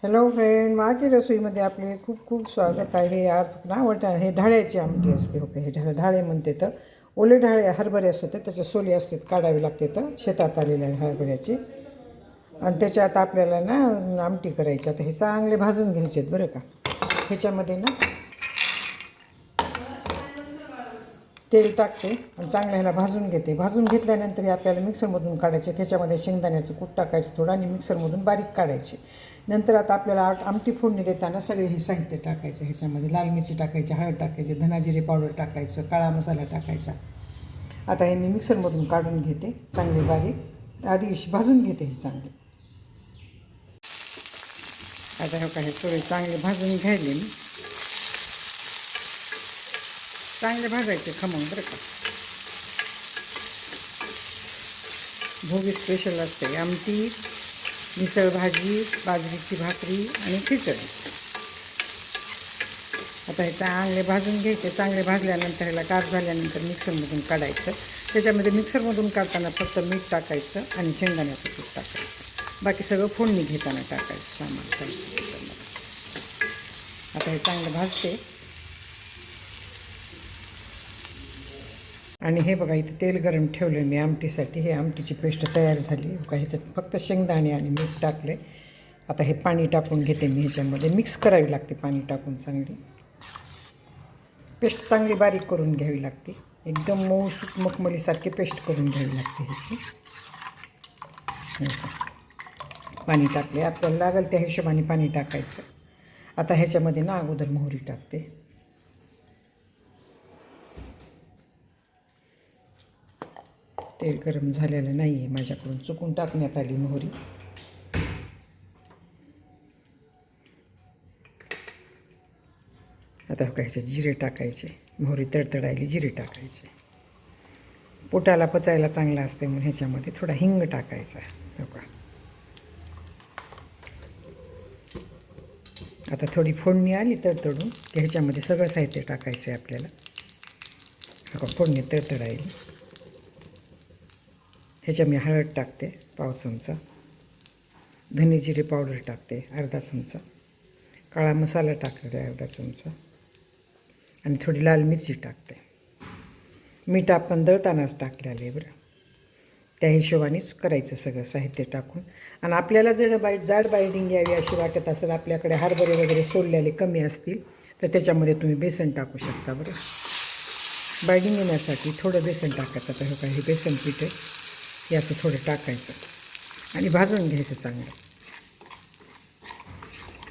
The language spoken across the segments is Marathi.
हॅलो फ्रेंड, माकी रसोईमध्ये आपले खूप खूप स्वागत आहे. आज ना हे ढाळ्याची आमटी असते. ओके, हे ढाळे म्हणते तर ओले ढाळे हरभरे असतात त्याचे सोले असतात, काढावे लागते तर शेतात आलेले आहे हरभऱ्याची. आणि त्याच्यात आपल्याला ना आमटी करायची. आता हे चांगले भाजून घ्यायचे आहेत बरं का. ह्याच्यामध्ये ना तेल टाकते आणि चांगलं ह्याला भाजून घेते. भाजून घेतल्यानंतर हे आपल्याला मिक्सरमधून काढायचे. त्याच्यामध्ये शेंगदाण्याचं कूट टाकायचं थोडं आणि मिक्सरमधून बारीक काढायचे. नंतर आता आपल्याला आमटी फोडणी देताना सगळे हे साहित्य टाकायचं. ह्याच्यामध्ये लाल मिरची टाकायची, हळद टाकायची, धनाजिरे पावडर टाकायचं, काळा मसाला टाकायचा. आता हे मी मिक्सरमधून काढून घेते चांगले बारीक. आधी भाजून घेते हे चांगले. आता हे काय थोडे चांगले भाजून घ्यायले मी. चांगले भाजायचे खमंग बरं का. भोगी स्पेशल असते आमटी, मिसळ भाजी, बाजरीची भाकरी आणि खिचडी. आता हे चांगले भाजून घ्यायचे. चांगले भाजल्यानंतर ह्याला गार झाल्यानंतर मिक्सरमधून काढायचं. त्याच्यामध्ये मिक्सरमधून काढताना फक्त मीठ टाकायचं आणि शेंगदाण्याचं कूट टाकायचं. बाकी सगळं फोडणी घेताना टाकायचं सामान त्याच्यामध्ये. आता हे चांगलं भाजते. आणि हे बघा, इथे तेल गरम ठेवलं मी आमटीसाठी. हे आमटीची पेस्ट तयार झाली. बघा, ह्याच्यात फक्त शेंगदाणे आणि मीठ टाकले. आता हे पाणी टाकून घेते मी. ह्याच्यामध्ये मिक्स करावी लागते पाणी टाकून. चांगली पेस्ट चांगली बारीक करून घ्यावी लागते. एकदम मऊसूत मखमलीसारखी पेस्ट करून घ्यावी लागते ह्याची. पाणी टाकले. आपल्याला लागेल त्या हिशोबाने पाणी टाकायचं. आता ह्याच्यामध्ये ना अगोदर मोहरी टाकते. तेल गरम झालेलं नाही आहे माझ्याकडून, चुकून टाकण्यात आली मोहरी. आता ह्याच्यात जिरे टाकायचे. मोहरी तडतडायली जिरे टाकायचे. पोटाला पचायला चांगलं असते म्हणून ह्याच्यामध्ये थोडा हिंग टाकायचा. हो का. आता थोडी फोडणी आली तडतडून की ह्याच्यामध्ये सगळं साहित्य टाकायचं आहे आपल्याला. हो का, फोडणी तडतडायली. ह्याच्या मी हळद टाकते पाव चमचा, धने जिरे पावडर टाकते अर्धा चमचा, काळा मसाला टाकते अर्धा चमचा आणि थोडी लाल मिरची टाकते. मीठ आपण दळतानाच टाकलेलं आहे बरं. त्या हिशोबानेच करायचं सगळं साहित्य टाकून. आणि आपल्याला जर जाड बाइंडिंग यावी अशी वाटत असेल, आपल्याकडे हरभरे वगैरे सोललेले कमी असतील तर त्याच्यामध्ये तुम्ही बेसन टाकू शकता बरं. बाइंडिंग येण्यासाठी थोडं बेसन टाकायचं. आता हे काय, हे बेसन पीठ आहे, हे असं थोडं टाकायचं आणि भाजून घ्यायचं चांगलं.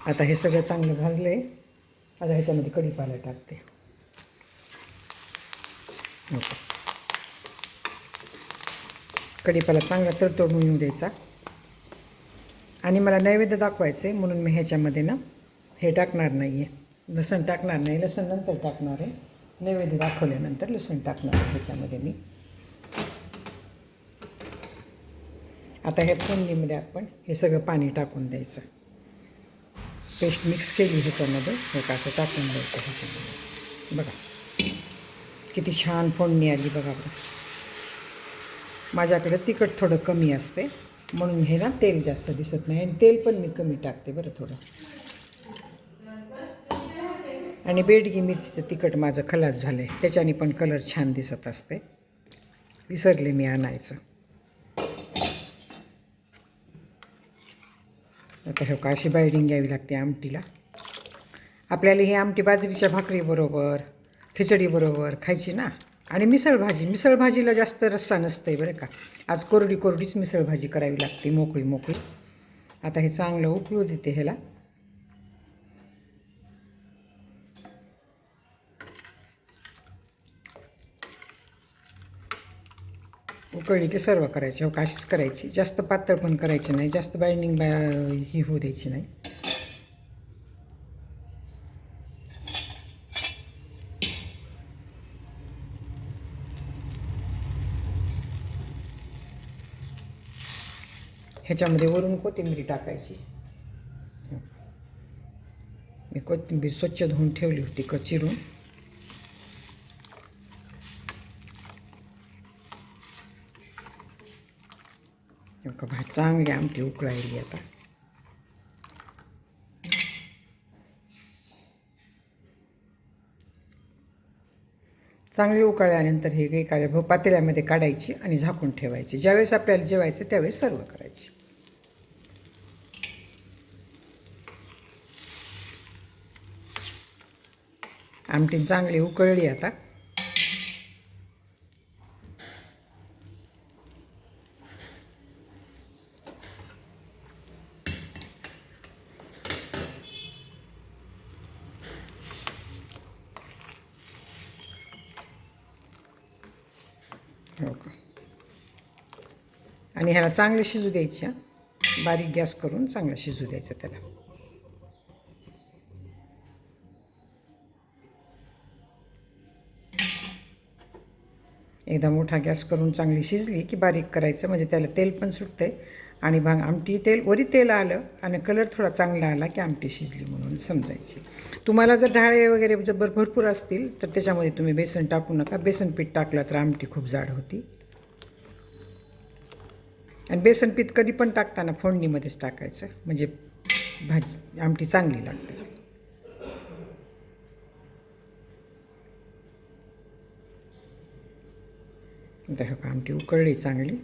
आता हे सगळं चांगलं भाजलं आहे. आता ह्याच्यामध्ये कढीपाला टाकते. हो, कढीपाला चांगला तडतडून येऊ द्यायचा. आणि मला नैवेद्य दाखवायचं आहे म्हणून मी ह्याच्यामध्ये ना हे टाकणार नाही आहे, लसूण टाकणार नाही. लसूण नंतर टाकणार आहे, नैवेद्य दाखवल्यानंतर लसूण टाकणार आहे ह्याच्यामध्ये मी. आता ह्या फोडणीमध्ये आपण हे सगळं पाणी टाकून द्यायचं. पेस्ट मिक्स केली ह्याच्यामध्ये हे असं टाकून द्यायचं ह्याच्यामध्ये. बघा किती छान फोडणी आली बघा बरं. माझ्याकडे तिखट थोडं कमी असते म्हणून हे ना तेल जास्त दिसत नाही. आणि तेल पण मी कमी टाकते बरं थोडं. आणि बेडगी मिरचीचं तिखट माझं खलास झालं आहे, त्याच्याने पण कलर छान दिसत असते. विसरले मी आणायचं. आता हे का अशी बाइंडिंग घ्यावी लागते आमटीला. आपल्याला ही आमटी बाजरीच्या भाकरीबरोबर, खिचडीबरोबर खायची ना. आणि मिसळ भाजीला जास्त रस्सा नसते बरं का. आज कोरडीच मिसळ भाजी करावी लागते, मोकळी मोकळी. आता हे चांगलं उकळू देते ह्याला. उकळली की सर्व करायची. हो का, अशीच करायची. जास्त पातळ पण करायची नाही, जास्त बाइंडिंग ही होऊ द्यायची नाही. ह्याच्यामध्ये वरून कोथिंबीर टाकायची. मी कोथिंबीर स्वच्छ धुवून ठेवली होती चिरून. का चांगली आमटी उकळायली आता. चांगली उकळल्यानंतर हे एखाद्या पातेल्यामध्ये काढायची आणि झाकून ठेवायची. ज्यावेळेस आपल्याला जेवायचं त्यावेळेस सर्व करायची. आमटी चांगली उकळली आता. हो का. आणि ह्याला चांगले शिजू द्यायचे. बारीक गॅस करून चांगलं शिजू द्यायचं त्याला. एकदा मोठा गॅस करून चांगली शिजली की बारीक करायचं, म्हणजे त्याला तेल पण सुटते आणि आमटी वरी तेल आलं आणि कलर थोडा चांगला आला की आमटी शिजली म्हणून समजायची. तुम्हाला जर ढाळे वगैरे भरपूर असतील तर त्याच्यामध्ये तुम्ही बेसन टाकू नका. बेसन पीठ टाकलं तर आमटी खूप जाड होती. आणि बेसन पीठ कधी पण टाकताना फोडणीमध्येच टाकायचं, म्हणजे आमटी चांगली लागते. आता आमटी उकळली चांगली.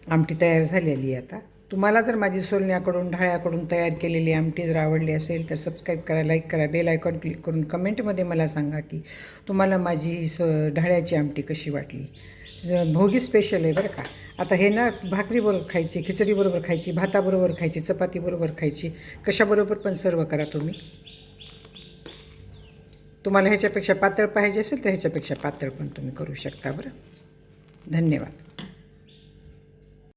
आमटी तयार झालेली आहे आता. तुम्हाला जर माझी सोलण्याकडून ढाळ्याकडून तयार केलेली आमटी जर आवडली असेल तर सबस्क्राईब करा, लाईक करा, बेल आयकॉन क्लिक करून कमेंटमध्ये मला सांगा की तुम्हाला माझी ढाळ्याची आमटी कशी वाटली. भोगी स्पेशल आहे बरं का. आता हे ना भाकरीबरोबर खायची, खिचडीबरोबर खायची, भाताबरोबर खायची, चपातीबरोबर खायची, कशाबरोबर पण सर्व करा तुम्ही. तुम्हाला ह्याच्यापेक्षा पातळ पाहिजे असेल तर ह्याच्यापेक्षा पातळ पण तुम्ही करू शकता. बरं, धन्यवाद.